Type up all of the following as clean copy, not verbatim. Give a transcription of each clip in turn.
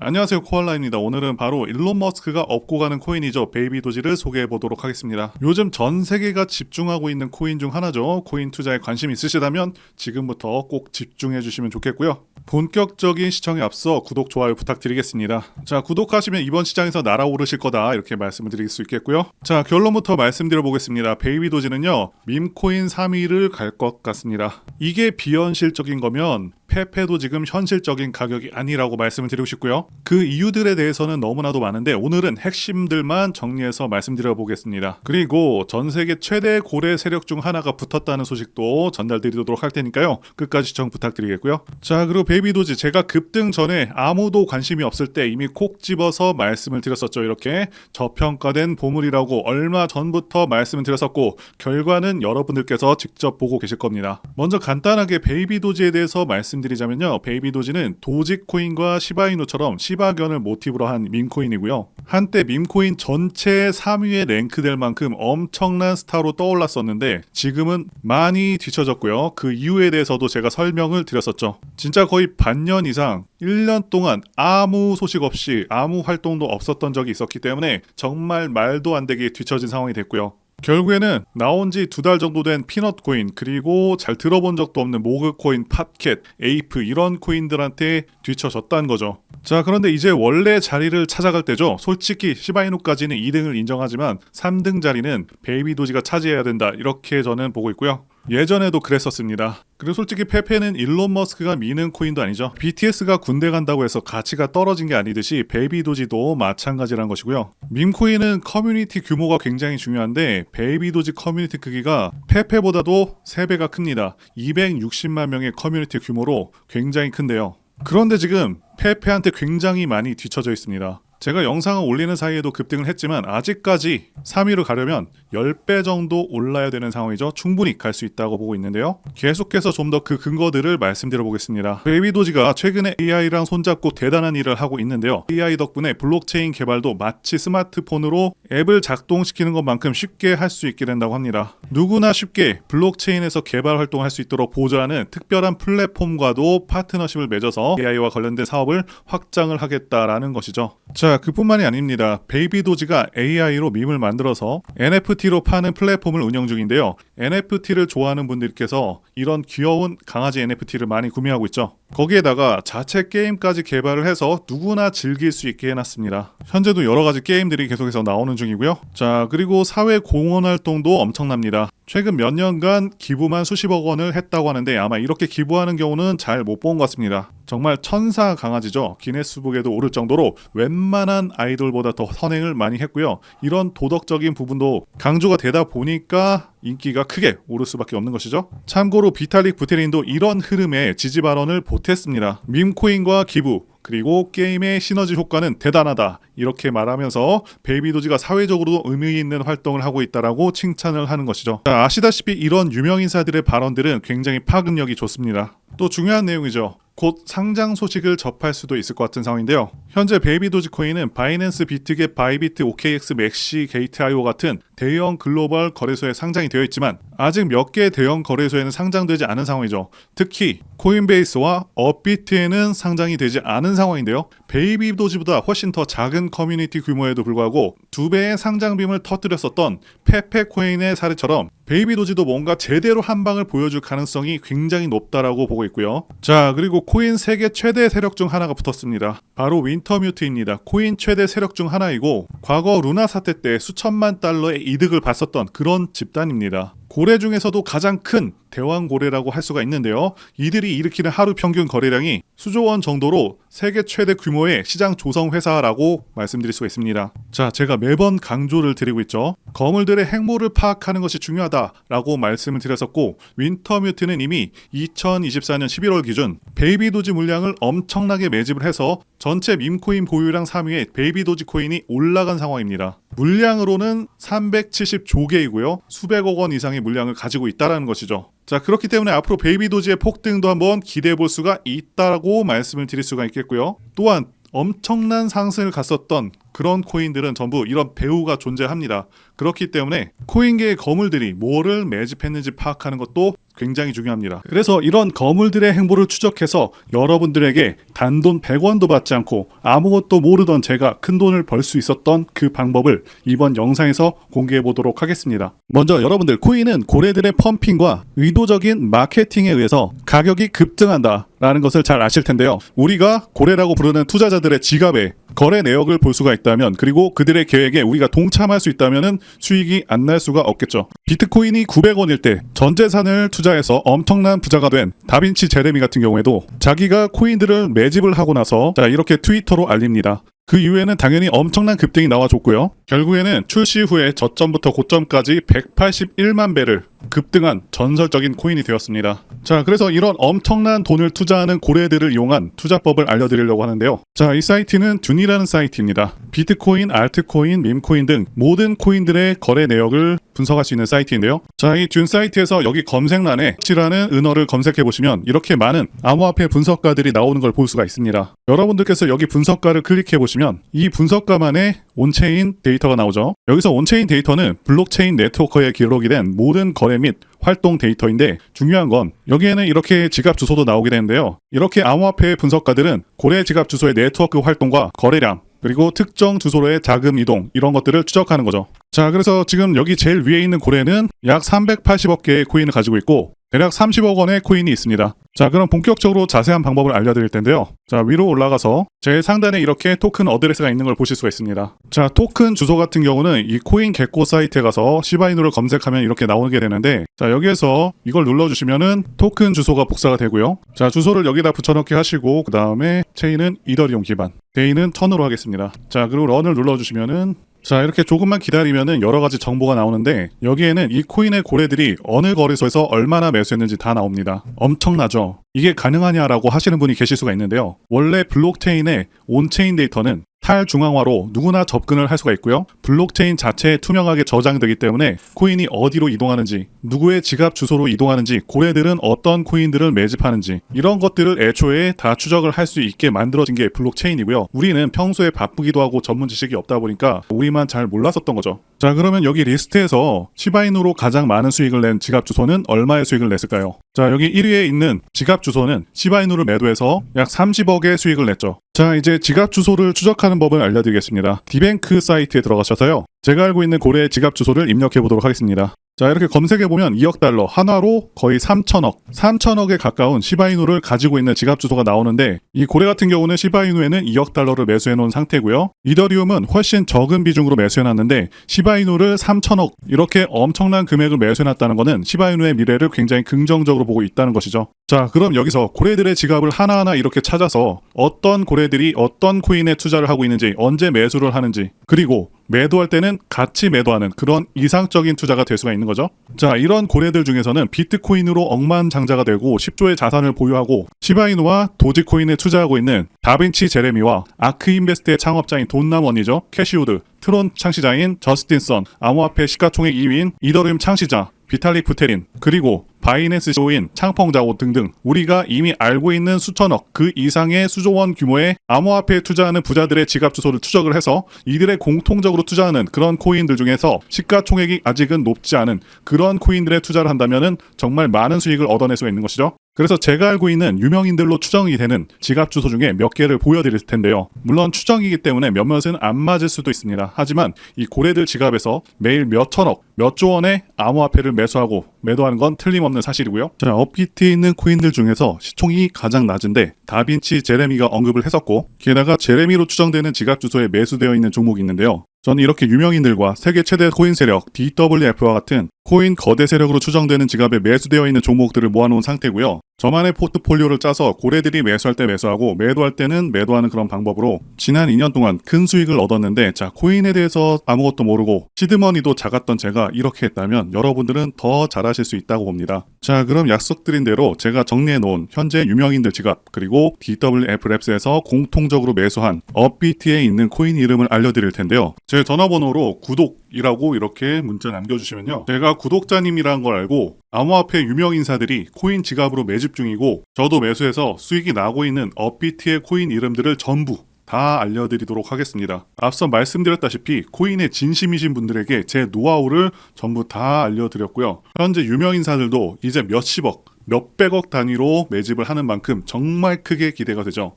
안녕하세요, 코알라입니다. 오늘은 바로 일론 머스크가 업고 가는 코인이죠. 베이비 도지를 소개해 보도록 하겠습니다. 요즘 전 세계가 집중하고 있는 코인 중 하나죠. 코인 투자에 관심 있으시다면 지금부터 꼭 집중해 주시면 좋겠고요. 본격적인 시청에 앞서 구독, 좋아요 부탁드리겠습니다. 자, 구독하시면 이번 시장에서 날아오르실 거다 이렇게 말씀을 드릴 수 있겠고요. 자, 결론부터 말씀드려 보겠습니다. 베이비 도지는요, 밈코인 3위를 갈 것 같습니다. 이게 비현실적인 거면 페페도 지금 현실적인 가격이 아니라고 말씀을 드리고 싶고요. 그 이유들에 대해서는 너무나도 많은데 오늘은 핵심들만 정리해서 말씀드려 보겠습니다. 그리고 전 세계 최대 고래 세력 중 하나가 붙었다는 소식도 전달드리도록 할 테니까요. 끝까지 시청 부탁드리겠고요. 자, 그리고 베이비 도지 제가 급등 전에 아무도 관심이 없을 때 이미 콕 집어서 말씀을 드렸었죠. 이렇게 저평가된 보물이라고 얼마 전부터 말씀을 드렸었고 결과는 여러분들께서 직접 보고 계실 겁니다. 먼저 간단하게 베이비 도지에 대해서 말씀드리자면요. 베이비 도지는 도지코인과 시바이누처럼 시바견을 모티브로 한 밈코인이고요. 한때 밈코인 전체 3위에 랭크될 만큼 엄청난 스타로 떠올랐었는데 지금은 많이 뒤처졌고요. 그 이유에 대해서도 제가 설명을 드렸었죠. 진짜 거의 반년 이상 1년 동안 아무 소식 없이 아무 활동도 없었던 적이 있었기 때문에 정말 말도 안 되게 뒤처진 상황이 됐고요. 결국에는 나온 지 2달 정도 된 피넛코인 그리고 잘 들어본 적도 없는 모그코인, 팟캣, 에이프 이런 코인들한테 뒤쳐졌다는 거죠. 자, 그런데 이제 원래 자리를 찾아갈 때죠. 솔직히 시바이누까지는 2등을 인정하지만 3등 자리는 베이비 도지가 차지해야 된다 이렇게 저는 보고 있고요. 예전에도 그랬었습니다. 그리고 솔직히 페페는 일론 머스크가 미는 코인도 아니죠. BTS가 군대 간다고 해서 가치가 떨어진 게 아니듯이 베이비 도지도 마찬가지라는 것이고요. 밈코인은 커뮤니티 규모가 굉장히 중요한데 베이비 도지 커뮤니티 크기가 페페보다도 3배가 큽니다. 260만 명의 커뮤니티 규모로 굉장히 큰데요. 그런데 지금 페페한테 굉장히 많이 뒤처져 있습니다. 제가 영상을 올리는 사이에도 급등을 했지만 아직까지 3위로 가려면 10배 정도 올라야 되는 상황이죠. 충분히 갈 수 있다고 보고 있는데요. 계속해서 좀 더 그 근거들을 말씀드려 보겠습니다. 베이비 도지가 최근에 AI랑 손잡고 대단한 일을 하고 있는데요. AI 덕분에 블록체인 개발도 마치 스마트폰으로 앱을 작동시키는 것만큼 쉽게 할 수 있게 된다고 합니다. 누구나 쉽게 블록체인에서 개발 활동을 할 수 있도록 보조하는 특별한 플랫폼과도 파트너십을 맺어서 AI와 관련된 사업을 확장을 하겠다라는 것이죠. 자, 그뿐만이 아닙니다. 베이비 도지가 AI로 밈을 만들어서 NFT로 파는 플랫폼을 운영 중인데요. NFT를 좋아하는 분들께서 이런 귀여운 강아지 NFT를 많이 구매하고 있죠. 거기에다가 자체 게임까지 개발을 해서 누구나 즐길 수 있게 해놨습니다. 현재도 여러 가지 게임들이 계속해서 나오는 중이고요. 자, 그리고 사회 공헌 활동도 엄청납니다. 최근 몇 년간 기부만 수십억 원을 했다고 하는데 아마 이렇게 기부하는 경우는 잘 못 본 것 같습니다. 정말 천사 강아지죠. 기네스북에도 오를 정도로 웬만한 아이돌보다 더 선행을 많이 했고요. 이런 도덕적인 부분도 강조가 되다 보니까 인기가 크게 오를 수밖에 없는 것이죠. 참고로 비탈릭 부테린도 이런 흐름에 지지 발언을 보탰습니다. 밈코인과 기부 그리고 게임의 시너지 효과는 대단하다 이렇게 말하면서 베이비 도지가 사회적으로도 의미 있는 활동을 하고 있다라고 칭찬을 하는 것이죠. 자, 아시다시피 이런 유명 인사들의 발언들은 굉장히 파급력이 좋습니다. 또 중요한 내용이죠. 곧 상장 소식을 접할 수도 있을 것 같은 상황인데요. 현재 베이비 도지 코인은 바이낸스 비트겟, 바이비트, OKX, 맥시, 게이트.io 같은 대형 글로벌 거래소에 상장이 되어 있지만 아직 몇 개의 대형 거래소에는 상장되지 않은 상황이죠. 특히 코인베이스와 업비트에는 상장이 되지 않은 상황인데요. 베이비 도지보다 훨씬 더 작은 커뮤니티 규모에도 불구하고 2배의 상장빔을 터뜨렸었던 페페코인의 사례처럼 베이비 도지도 뭔가 제대로 한 방을 보여줄 가능성이 굉장히 높다라고 보고 있고요. 자, 그리고 코인 세계 최대 세력 중 하나가 붙었습니다. 바로 윈터뮤트입니다. 코인 최대 세력 중 하나이고 과거 루나 사태 때 수천만 달러의 이득을 봤었던 그런 집단입니다. 고래 중에서도 가장 큰 대왕고래라고 할 수가 있는데요. 이들이 일으키는 하루 평균 거래량이 수조 원 정도로 세계 최대 규모의 시장 조성 회사라고 말씀드릴 수가 있습니다. 자, 제가 매번 강조를 드리고 있죠. 거물들의 행보를 파악하는 것이 중요하다라고 말씀을 드렸었고 윈터뮤트는 이미 2024년 11월 기준 베이비 도지 물량을 엄청나게 매집을 해서 전체 밈코인 보유량 3위에 베이비 도지 코인이 올라간 상황입니다. 물량으로는 370조 개이고요. 수백억 원 이상의 물량을 가지고 있다는 것이죠. 자, 그렇기 때문에 앞으로 베이비 도지의 폭등도 한번 기대해 볼 수가 있다라고 말씀을 드릴 수가 있겠고요. 또한 엄청난 상승을 갔었던 그런 코인들은 전부 이런 배후가 존재합니다. 그렇기 때문에 코인계의 거물들이 뭐를 매집했는지 파악하는 것도 굉장히 중요합니다. 그래서 이런 거물들의 행보를 추적해서 여러분들에게 단돈 100원도 받지 않고 아무것도 모르던 제가 큰돈을 벌 수 있었던 그 방법을 이번 영상에서 공개해 보도록 하겠습니다. 먼저 여러분들, 코인은 고래들의 펌핑과 의도적인 마케팅에 의해서 가격이 급등한다 라는 것을 잘 아실 텐데요. 우리가 고래라고 부르는 투자자들의 지갑에 거래 내역을 볼 수가 있다면, 그리고 그들의 계획에 우리가 동참할 수 있다면 수익이 안 날 수가 없겠죠. 비트코인이 900원일 때 전 재산을 투자해서 엄청난 부자가 된 다빈치 제레미 같은 경우에도 자기가 코인들을 매집을 하고 나서 이렇게 트위터로 알립니다. 그 이후에는 당연히 엄청난 급등이 나와줬고요. 결국에는 출시 후에 저점부터 고점까지 181만 배를 급등한 전설적인 코인이 되었습니다. 자, 그래서 이런 엄청난 돈을 투자하는 고래들을 이용한 투자법을 알려드리려고 하는데요. 자, 이 사이트는 듄이라는 사이트입니다. 비트코인, 알트코인, 밈코인 등 모든 코인들의 거래 내역을 분석할 수 있는 사이트인데요. 자, 이 듄 사이트에서 여기 검색란에 X라는 은어를 검색해 보시면 이렇게 많은 암호화폐 분석가들이 나오는 걸 볼 수가 있습니다. 여러분들께서 여기 분석가를 클릭해 보시면 이 분석가만의 온체인 데이터가 나오죠. 여기서 온체인 데이터는 블록체인 네트워크에 기록이 된 모든 거래 및 활동 데이터인데, 중요한 건 여기에는 이렇게 지갑 주소도 나오게 되는데요. 이렇게 암호화폐 분석가들은 고래 지갑 주소의 네트워크 활동과 거래량, 그리고 특정 주소로의 자금 이동, 이런 것들을 추적하는 거죠. 자, 그래서 지금 여기 제일 위에 있는 고래는 약 380억 개의 코인을 가지고 있고 대략 30억 원의 코인이 있습니다. 자, 그럼 본격적으로 자세한 방법을 알려드릴 텐데요. 자, 위로 올라가서 제일 상단에 이렇게 토큰 어드레스가 있는 걸 보실 수가 있습니다. 자, 토큰 주소 같은 경우는 이 코인 개코 사이트에 가서 시바이누를 검색하면 이렇게 나오게 되는데, 자, 여기에서 이걸 눌러주시면은 토큰 주소가 복사가 되고요. 자, 주소를 여기다 붙여넣기 하시고, 그 다음에 체인은 이더리움 기반, 데이는 1000으로 하겠습니다. 자, 그리고 런을 눌러주시면은, 자, 이렇게 조금만 기다리면은 여러 가지 정보가 나오는데, 여기에는 이 코인의 고래들이 어느 거래소에서 얼마나 매수했는지 다 나옵니다. 엄청나죠? 이게 가능하냐라고 하시는 분이 계실 수가 있는데요. 원래 블록체인의 온체인 데이터는 탈중앙화로 누구나 접근을 할 수가 있고요. 블록체인 자체에 투명하게 저장되기 때문에 코인이 어디로 이동하는지, 누구의 지갑 주소로 이동하는지, 고래들은 어떤 코인들을 매집하는지, 이런 것들을 애초에 다 추적을 할 수 있게 만들어진 게 블록체인이고요. 우리는 평소에 바쁘기도 하고 전문 지식이 없다 보니까 우리만 잘 몰랐었던 거죠. 자, 그러면 여기 리스트에서 시바이누로 가장 많은 수익을 낸 지갑 주소는 얼마의 수익을 냈을까요? 자, 여기 1위에 있는 지갑 주소는 시바이누를 매도해서 약 30억의 수익을 냈죠. 자, 이제 지갑 주소를 추적하는 법을 알려드리겠습니다. 디뱅크 사이트에 들어가셔서요, 제가 알고 있는 고래의 지갑 주소를 입력해 보도록 하겠습니다. 자, 이렇게 검색해보면 2억 달러, 한화로 거의 3천억에 가까운 시바이누를 가지고 있는 지갑 주소가 나오는데, 이 고래 같은 경우는 시바이누에는 2억 달러를 매수해놓은 상태고요. 이더리움은 훨씬 적은 비중으로 매수해놨는데 시바이누를 3천억, 이렇게 엄청난 금액을 매수해놨다는 것은 시바이누의 미래를 굉장히 긍정적으로 보고 있다는 것이죠. 자, 그럼 여기서 고래들의 지갑을 하나하나 이렇게 찾아서 어떤 고래들이 어떤 코인에 투자를 하고 있는지, 언제 매수를 하는지, 그리고 매도할 때는 같이 매도하는 그런 이상적인 투자가 될 수가 있는 거죠. 자, 이런 고래들 중에서는 비트코인으로 억만장자가 되고 10조의 자산을 보유하고 시바이누와 도지코인에 투자하고 있는 다빈치 제레미와 아크인베스트의 창업자인 돈남원이죠. 캐시우드, 트론 창시자인 저스틴 선, 암호화폐 시가총액 2위인 이더리움 창시자 비탈릭 부테린, 그리고 바이낸스 CEO인 창펑자오 등등 우리가 이미 알고 있는 수천억, 그 이상의 수조원 규모의 암호화폐에 투자하는 부자들의 지갑 주소를 추적을 해서 이들의 공통적으로 투자하는 그런 코인들 중에서 시가총액이 아직은 높지 않은 그런 코인들에 투자를 한다면은 정말 많은 수익을 얻어낼 수가 있는 것이죠. 그래서 제가 알고 있는 유명인들로 추정이 되는 지갑 주소 중에 몇 개를 보여드릴 텐데요. 물론 추정이기 때문에 몇몇은 안 맞을 수도 있습니다. 하지만 이 고래들 지갑에서 매일 몇 천억, 몇 조 원의 암호화폐를 매수하고 매도하는 건 틀림없는 사실이고요. 자, 업비트에 있는 코인들 중에서 시총이 가장 낮은데 다빈치 제레미가 언급을 했었고, 게다가 제레미로 추정되는 지갑 주소에 매수되어 있는 종목이 있는데요. 저는 이렇게 유명인들과 세계 최대 코인 세력 DWF와 같은 코인 거대 세력으로 추정되는 지갑에 매수되어 있는 종목들을 모아놓은 상태고요. 저만의 포트폴리오를 짜서 고래들이 매수할 때 매수하고 매도할 때는 매도하는 그런 방법으로 지난 2년 동안 큰 수익을 얻었는데, 자, 코인에 대해서 아무것도 모르고 시드머니도 작았던 제가 이렇게 했다면 여러분들은 더 잘하실 수 있다고 봅니다. 자, 그럼 약속드린 대로 제가 정리해놓은 현재 유명인들 지갑, 그리고 DWF랩스에서 공통적으로 매수한 업비트에 있는 코인 이름을 알려드릴 텐데요. 제 전화번호로 구독이라고 이렇게 문자 남겨주시면요, 제가 구독자님이라는 걸 알고 암호화폐 유명인사들이 코인 지갑으로 매집 중이고 저도 매수해서 수익이 나고 있는 업비트의 코인 이름들을 전부 다 알려드리도록 하겠습니다. 앞서 말씀드렸다시피 코인에 진심이신 분들에게 제 노하우를 전부 다 알려드렸고요. 현재 유명인사들도 이제 몇십억, 몇백억 단위로 매집을 하는 만큼 정말 크게 기대가 되죠.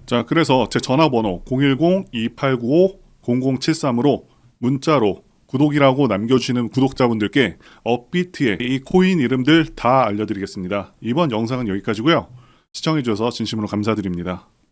자, 그래서 제 전화번호 010-2895-0073으로 문자로 구독이라고 남겨주시는 구독자분들께 업비트의 이 코인 이름들 다 알려드리겠습니다. 이번 영상은 여기까지고요. 시청해주셔서 진심으로 감사드립니다.